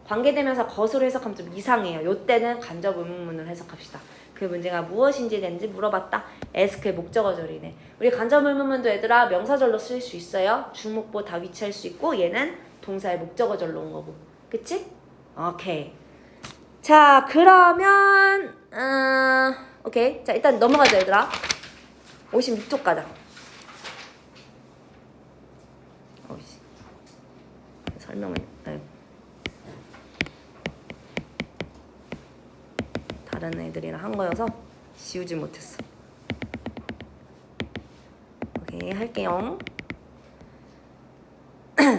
관계대명사 것으로 해석하면 좀 이상해요. 요때는 간접의문문을 해석합시다. 그 문제가 무엇인지에 대한지 물어봤다. ask의 목적어절이네. 우리 간접의문문도 얘들아 명사절로 쓸 수 있어요. 주목보 다 위치할 수 있고 얘는 동사의 목적어절로 온 거고. 그치? 오케이. 자, 그러면 오케이. 자, 일단 넘어가자 얘들아. 56쪽 가자. 어이씨. 설명을 다른 애들이랑 한 거여서 지우지 못했어. 오케이, 할게요.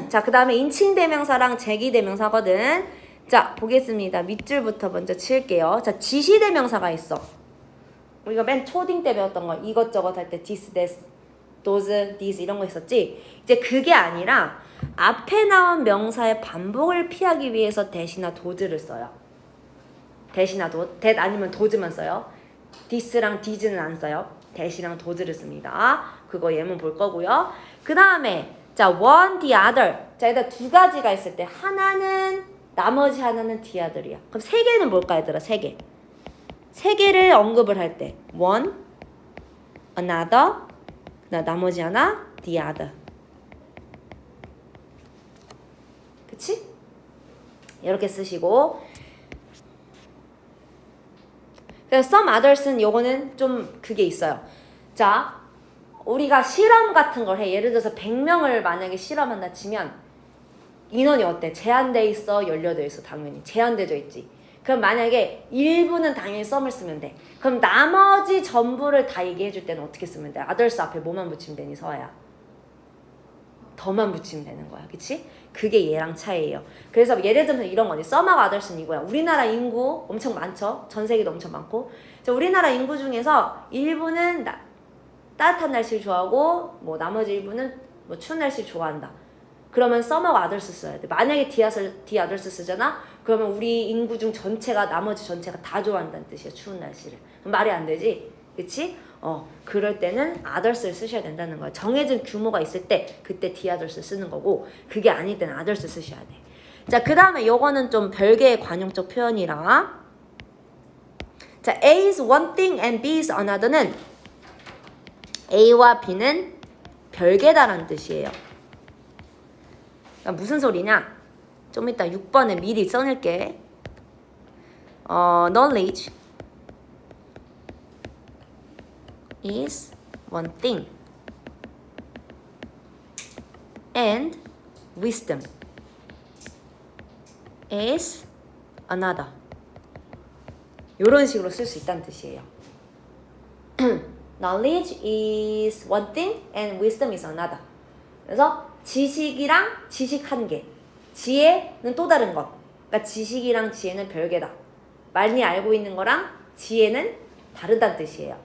자, 그 다음에 인칭대명사랑 제기대명사거든. 자, 보겠습니다. 밑줄부터 먼저 칠게요. 자, 지시대명사가 있어. 우리가 맨 초딩 때 배웠던 거 이것저것 할 때 this, this, those, these 이런 거 있었지? 이제 그게 아니라 앞에 나온 명사의 반복을 피하기 위해서 대시나 does를 써요. 대시나 that 아니면 does만 써요. this랑 these는 안 써요. 대시랑 does를 씁니다. 그거 예문 볼 거고요. 그 다음에 자, one, the other. 자, 일단 두 가지가 있을 때 하나는 나머지 하나는 the other이야. 그럼 세 개는 뭘까 얘들아? 세 개. 세 개를 언급을 할 때 one, another, 그다음 나머지 하나 the other. 그치? 이렇게 쓰시고 그래서 some others는 요거는 좀 그게 있어요. 자, 우리가 실험 같은 걸 해. 예를 들어서 100명을 만약에 실험한다 치면 인원이 어때? 제한돼 있어? 연료돼 있어? 당연히 제한돼져 있지. 그럼 만약에 일부는 당연히 썸을 쓰면 돼. 그럼 나머지 전부를 다 얘기해 줄 때는 어떻게 쓰면 돼? others 앞에 뭐만 붙이면 되니 서아야? 더만 붙이면 되는 거야. 그치? 그게 얘랑 차이예요. 그래서 예를 들면 이런 거지. 썸하고 others는 이거야. 우리나라 인구 엄청 많죠? 전 세계도 엄청 많고. 우리나라 인구 중에서 일부는 따뜻한 날씨를 좋아하고 뭐 나머지 일부는 뭐 추운 날씨를 좋아한다. 그러면 썸하고 others 써야 돼. 만약에 the others 쓰잖아? 그러면 우리 인구 중 전체가 나머지 전체가 다 좋아한다는 뜻이야. 추운 날씨를. 말이 안 되지? 그치? 그럴 때는 others를 쓰셔야 된다는 거야. 정해진 규모가 있을 때 그때 the others 쓰는 거고 그게 아닐 때는 others 쓰셔야 돼. 자, 그 다음에 요거는 좀 별개의 관용적 표현이라 자, A is one thing and B is another는 A와 B는 별개다라는 뜻이에요. 그러니까 무슨 소리냐? 좀 이따 6번에 미리 써놓을게. Knowledge is one thing and wisdom is another. 이런 식으로 쓸 수 있다는 뜻이에요. Knowledge is one thing and wisdom is another. 그래서 지식이랑 지식 한 개, 지혜는 또 다른 것. 그러니까 지식이랑 지혜는 별개다. 많이 알고 있는 거랑 지혜는 다르다는 뜻이에요.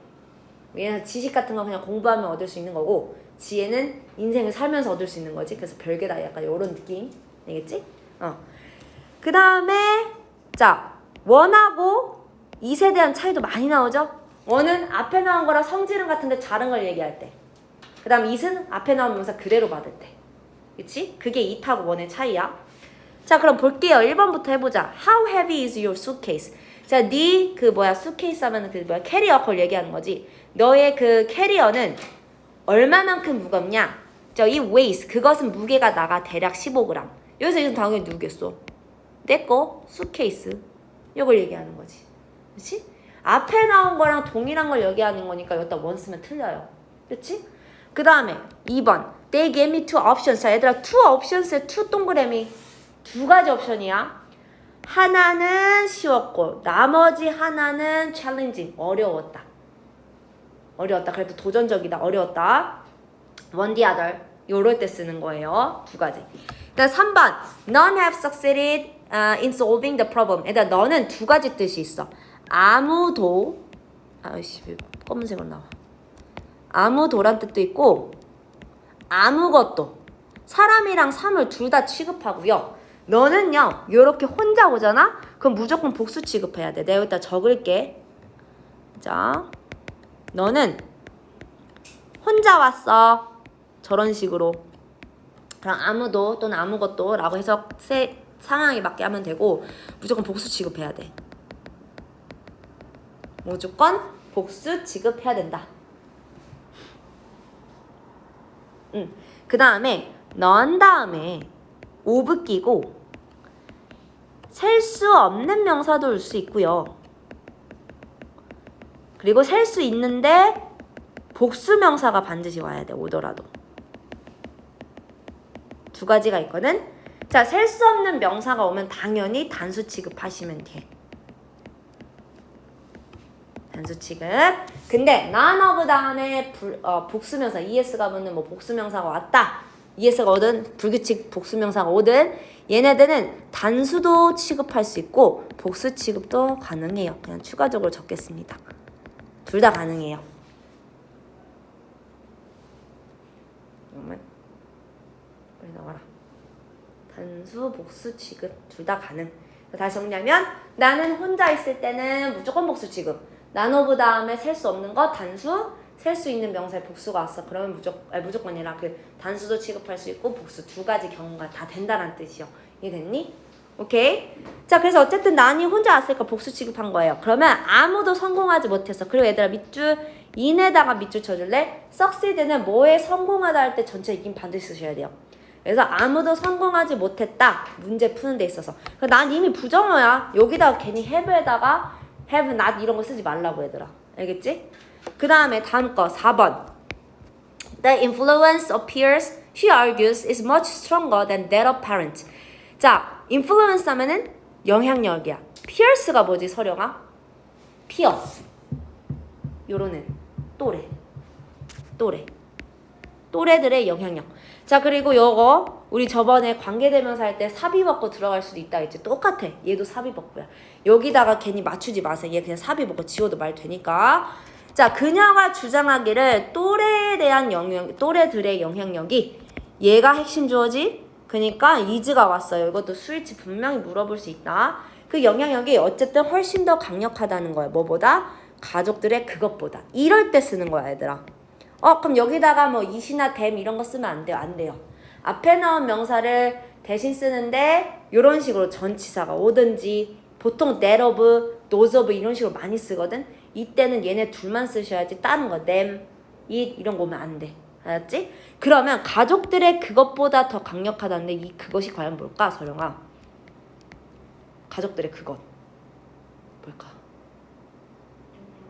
왜냐면 지식 같은 건 그냥 공부하면 얻을 수 있는 거고 지혜는 인생을 살면서 얻을 수 있는 거지. 그래서 별개다. 약간 이런 느낌. 알겠지? 그 다음에 자, 원하고 이에 대한 차이도 많이 나오죠? 원은 앞에 나온 거랑 성질음 같은데 다른 걸 얘기할 때. 그 다음 it은 앞에 나온 명사 그대로 받을 때. 그치? 그게 it하고 원의 차이야. 자, 그럼 볼게요. 1번부터 해보자. How heavy is your suitcase? 자, 네 suitcase 하면은 캐리어 걸 얘기하는 거지. 너의 그 캐리어는 얼마만큼 무겁냐? 자, 이 weight, 그것은 무게가 나가 대략 15g. 여기서 이건 당연히 누구겠어? 내 거, suitcase. 이걸 얘기하는 거지. 그치? 앞에 나온 거랑 동일한 걸 얘기하는 거니까 여기다 원 쓰면 틀려요. 그치? 그 다음에 2번. They gave me two options. 자, 얘들아, two options에 two 동그라미. 두 가지 옵션이야. 하나는 쉬웠고 나머지 하나는 challenging. 어려웠다. 그래도 도전적이다. 어려웠다. one the other. 요럴 때 쓰는 거예요. 두 가지. 그다음 3번. None have succeeded in solving the problem. 얘들아, 너는 두 가지 뜻이 있어. 아무도 아이씨 왜 검은색으로 나와. 아무도란 뜻도 있고 아무것도. 사람이랑 사물 둘 다 취급하고요. 너는요 요렇게 혼자 오잖아? 그럼 무조건 복수 취급해야 돼. 내가 여기다 적을게. 자, 너는 혼자 왔어. 저런 식으로. 그럼 아무도 또는 아무것도 라고 해서 상황에 맞게 하면 되고 무조건 복수 취급해야 돼. 무조건 복수 취급해야 된다. 그 다음에 넌 다음에 오브 끼고 셀 수 없는 명사도 올 수 있고요. 그리고 셀 수 있는데 복수 명사가 반드시 와야 돼. 오더라도. 두 가지가 있거든. 자, 셀 수 없는 명사가 오면 당연히 단수 취급하시면 돼. 단수 취급. 근데 none of 다음에 복수명사 es가 붙는 복수명사가 왔다. es가 오든 불규칙 복수명사가 오든 얘네들은 단수도 취급할 수 있고 복수 취급도 가능해요. 그냥 추가적으로 적겠습니다. 둘 다 가능해요. 빨리 나와라. 단수, 복수 취급 둘 다 가능. 다시 정리하면 나는 혼자 있을 때는 무조건 복수 취급. 나노브 다음에 셀 수 없는 거 단수, 셀 수 있는 명사에 복수가 왔어. 그러면 무조건 아니라 그 단수도 취급할 수 있고 복수 두 가지 경우가 다 된다는 뜻이요. 이해됐니? 오케이? 자, 그래서 어쨌든 난이 혼자 왔으니까 복수 취급한 거예요. 그러면 아무도 성공하지 못했어. 그리고 얘들아 밑줄 인에다가 밑줄 쳐줄래? succeed는 뭐에 성공하다 할 때 전체 이긴 반드시 쓰셔야 돼요. 그래서 아무도 성공하지 못했다. 문제 푸는 데 있어서. 난 이미 부정어야. 여기다가 괜히 have에다가 have not 이런 거 쓰지 말라고 얘들아. 알겠지? 그 다음에 다음 거 4번. The influence of peers, she argues, is much stronger than that of parents. 자, influence 하면은 영향력이야. peers가 뭐지, 서령아? peer. 요런 또래들의 영향력. 자, 그리고 요거 우리 저번에 관계대명사 할 때 사비법고 들어갈 수도 있다 했지. 똑같아. 얘도 사비법고야. 여기다가 괜히 맞추지 마세요. 얘 그냥 사비법고 지워도 말 되니까. 자, 그녀가 주장하기를 또래들의 영향력이 얘가 핵심 주어지? 그니까 is가 왔어요. 이것도 스위치 분명히 물어볼 수 있다. 그 영향력이 어쨌든 훨씬 더 강력하다는 거야. 뭐보다? 가족들의 그것보다. 이럴 때 쓰는 거야, 얘들아. 그럼 여기다가 뭐 it이나 them 이런 거 쓰면 안 돼요. 안 돼요. 앞에 나온 명사를 대신 쓰는데 이런 식으로 전치사가 오든지 보통 that of, those of 이런 식으로 많이 쓰거든. 이때는 얘네 둘만 쓰셔야지 다른 거 them, it 이런 거 오면 안 돼. 알았지? 그러면 가족들의 그것보다 더 강력하다는데 이 그것이 과연 뭘까, 서령아? 가족들의 그것 뭘까?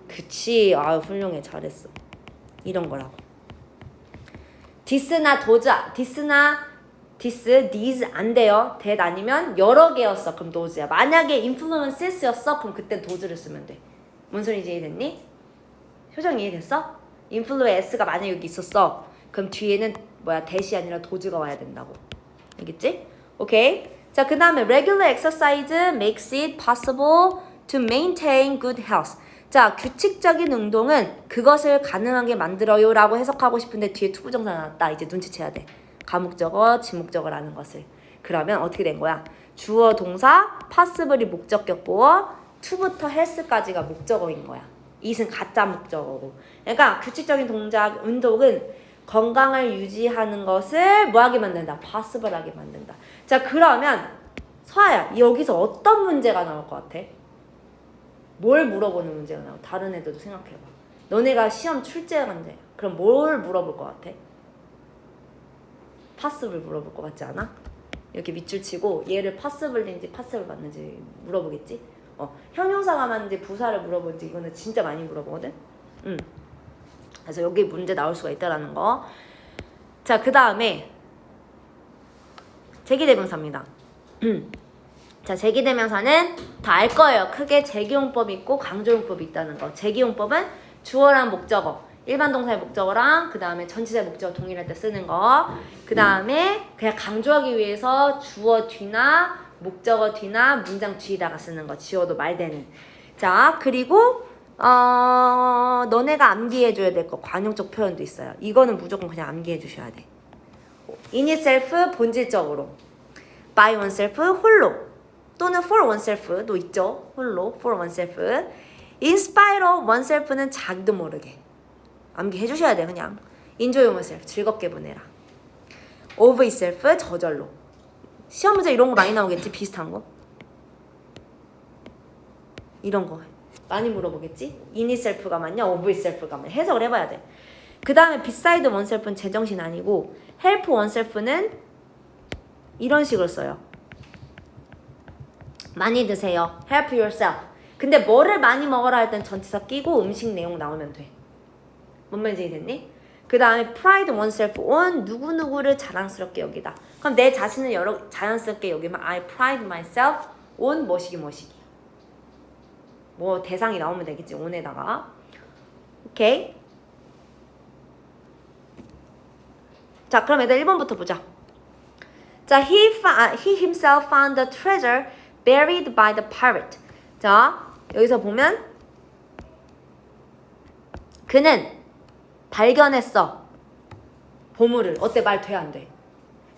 그치. 아유, 훌륭해. 잘했어. 이런 거라고. this나 these 안 돼요. that 아니면 여러 개였어. 그럼 those야. 만약에 influences였어. 그럼 그땐 those를 쓰면 돼. 뭔 소리인지 이해됐니? 효정 이해됐어? influence가 만약에 여기 있었어. 그럼 뒤에는 that이 아니라 those가 와야 된다고. 알겠지? 오케이? 자, 그 다음에 regular exercise makes it possible to maintain good health. 자, 규칙적인 운동은 그것을 가능하게 만들어요 라고 해석하고 싶은데 뒤에 투부정사 나왔다. 이제 눈치채야 돼. 가목적어, 지목적어라는 것을. 그러면 어떻게 된 거야? 주어, 동사, possible이 목적격 보어, to부터 health까지가 목적어인 거야. it은 가짜 목적어고. 그러니까 규칙적인 동작, 운동은 건강을 유지하는 것을 뭐하게 만든다? possible하게 만든다. 자, 그러면 서아야, 여기서 어떤 문제가 나올 것 같아? 뭘 물어보는 문제가 나와? 다른 애들도 생각해봐. 너네가 시험 출제한대. 그럼 뭘 물어볼 것 같아? possible 물어볼 것 같지 않아? 이렇게 밑줄 치고 얘를 possible인지 possible 맞는지 물어보겠지? 형용사가 맞는지 부사를 물어보는지 이거는 진짜 많이 물어보거든? 그래서 여기 문제 나올 수가 있다라는 거. 자, 그 다음에 제기대명사입니다. 자, 제기대명사는 다 알 거예요. 크게 제기용법이 있고 강조용법이 있다는 거. 제기용법은 주어랑 목적어, 일반 동사의 목적어랑 그 다음에 전치사의 목적어 동일할 때 쓰는 거. 그 다음에 그냥 강조하기 위해서 주어 뒤나 목적어 뒤나 문장 뒤에다가 쓰는 거. 지어도 말되는. 자, 그리고 너네가 암기해줘야 될 거 관용적 표현도 있어요. 이거는 무조건 그냥 암기해주셔야 돼. in itself 본질적으로, by oneself 홀로, 또는 for oneself도 있죠. 홀로, for oneself. in spite of oneself는 자기도 모르게 암기해주셔야 돼. 그냥 enjoy oneself 즐겁게 보내라. of itself 저절로. 시험 문제 이런 거 많이 나오겠지? 비슷한 거 이런 거 많이 물어보겠지? in itself가 맞냐? of itself가 맞냐? 해석을 해봐야 돼. 그 다음에 beside oneself는 제정신 아니고 help oneself는 이런 식으로 써요. 많이 드세요. help yourself. 근데 뭐를 많이 먹어라 할 땐 전치사 끼고 음식 내용 나오면 돼. 뭔 말인지 됐니? 그 다음에 pride oneself on 누구누구를 자랑스럽게 여기다. 그럼 내 자신을 자연스럽게 여기면 I pride myself on 뭐시기 뭐 대상이 나오면 되겠지. on에다가. 오케이. 자, 그럼 일단 1번부터 보자. 자, he himself found the treasure buried by the pirate. 자, 여기서 보면 그는 발견했어. 보물을. 어때? 말 돼? 안 돼?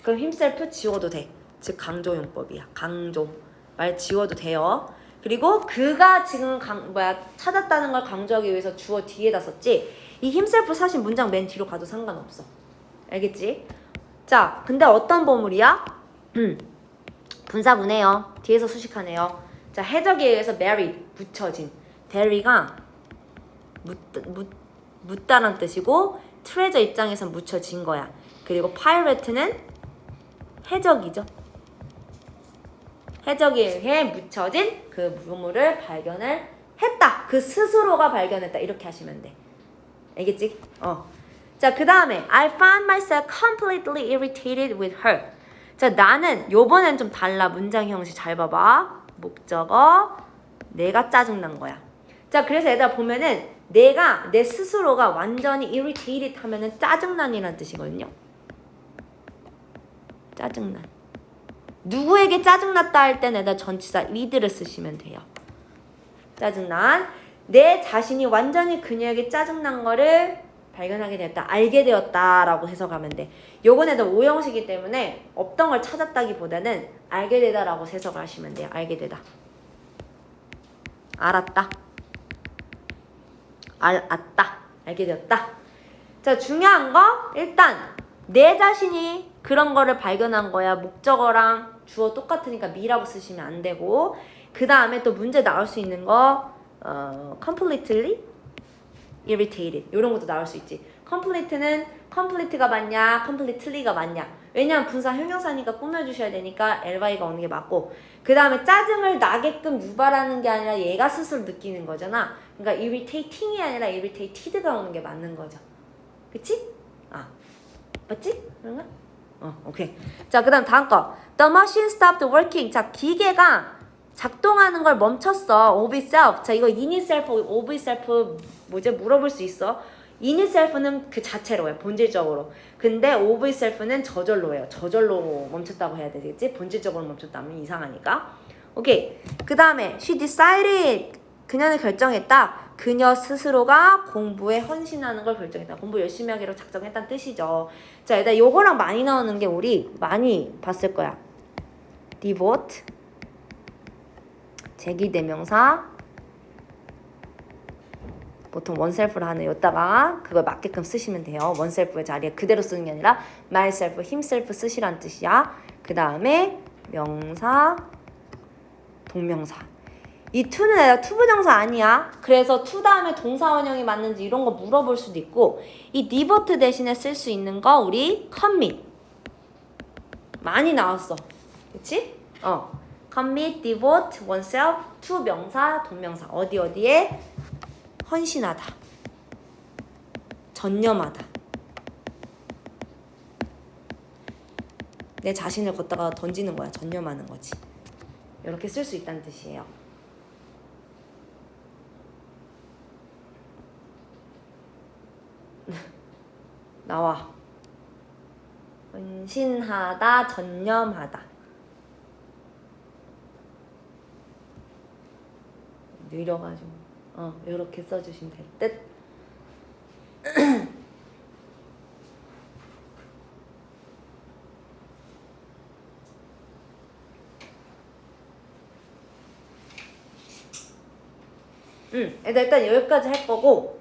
그럼 himself 지워도 돼. 즉 강조용법이야. 강조. 말 지워도 돼요. 그리고 그가 지금 찾았다는 걸 강조하기 위해서 주어 뒤에다 썼지. 이 himself 사실 문장 맨 뒤로 가도 상관없어. 알겠지? 자, 근데 어떤 보물이야? 분사구네요. 뒤에서 수식하네요. 자, 해적에 의해서 buried, 묻혀진. bury가 묻다란 뜻이고 treasure 입장에서 묻혀진 거야. 그리고 pirate는 해적이죠. 해적에 의해 묻혀진 그 보물을 발견을 했다. 그 스스로가 발견했다. 이렇게 하시면 돼. 알겠지? 자, 그 다음에 I found myself completely irritated with her. 자, 나는 요번엔 좀 달라. 문장 형식 잘 봐봐. 목적어 내가 짜증난 거야. 자, 그래서 얘들아 보면은 내가 내 스스로가 완전히 irritated 하면은 짜증난이라는 뜻이거든요. 짜증난. 누구에게 짜증났다 할 때 내가 전치사 with를 쓰시면 돼요. 짜증난. 내 자신이 완전히 그녀에게 짜증난 거를 발견하게 됐다. 알게 되었다라고 해석하면 돼. 요건 애들 오형식이기 때문에 없던 걸 찾았다기보다는 알게 되다라고 해석을 하시면 돼요. 알게 되다. 알았다. 알았다. 알게 되었다. 자, 중요한 거 일단 내 자신이 그런 거를 발견한 거야. 목적어랑 주어 똑같으니까 me라고 쓰시면 안 되고, 그 다음에 또 문제 나올 수 있는 거 completely irritated 이런 것도 나올 수 있지. complete는 complete가 맞냐 completely가 맞냐. 왜냐면 분사 형용사니까 꾸며주셔야 되니까 ly가 오는 게 맞고, 그 다음에 짜증을 나게끔 유발하는 게 아니라 얘가 스스로 느끼는 거잖아. 그러니까 irritating이 아니라 irritated가 오는 게 맞는 거죠. 그치? 맞지? 그런가? 오케이. 자, 그 다음 다음 거. The machine stopped working. 자, 기계가 작동하는 걸 멈췄어. of itself. 자, 이거 in itself, of itself 뭐지? 물어볼 수 있어. in itself는 그 자체로예요. 본질적으로. 근데 of itself는 저절로 해요. 저절로 멈췄다고 해야 되겠지? 본질적으로 멈췄다면 이상하니까. 오케이. 그 다음에 she decided. 그녀는 결정했다. 그녀 스스로가 공부에 헌신하는 걸 결정했다. 공부 열심히 하기로 작정했다는 뜻이죠. 자, 일단 요거랑 많이 나오는 게 우리 많이 봤을 거야. devote, 제기대명사, 보통 원셀프를 하는 여기다가 그걸 맞게끔 쓰시면 돼요. 원셀프의 자리에 그대로 쓰는 게 아니라 myself, himself 쓰시란 뜻이야. 그 다음에 명사, 동명사. 이 to는 내가 투부정사 아니야. 그래서 to 다음에 동사 원형이 맞는지 이런 거 물어볼 수도 있고, 이 devote 대신에 쓸 수 있는 거 우리 commit 많이 나왔어. 그치? commit, devote, oneself, to 명사, 동명사. 어디에 헌신하다, 전념하다. 내 자신을 걷다가 던지는 거야. 전념하는 거지. 이렇게 쓸 수 있다는 뜻이에요. 나와. 헌신하다, 전념하다. 느려가지고 이렇게 써주시면 될 듯. 일단 여기까지 할 거고,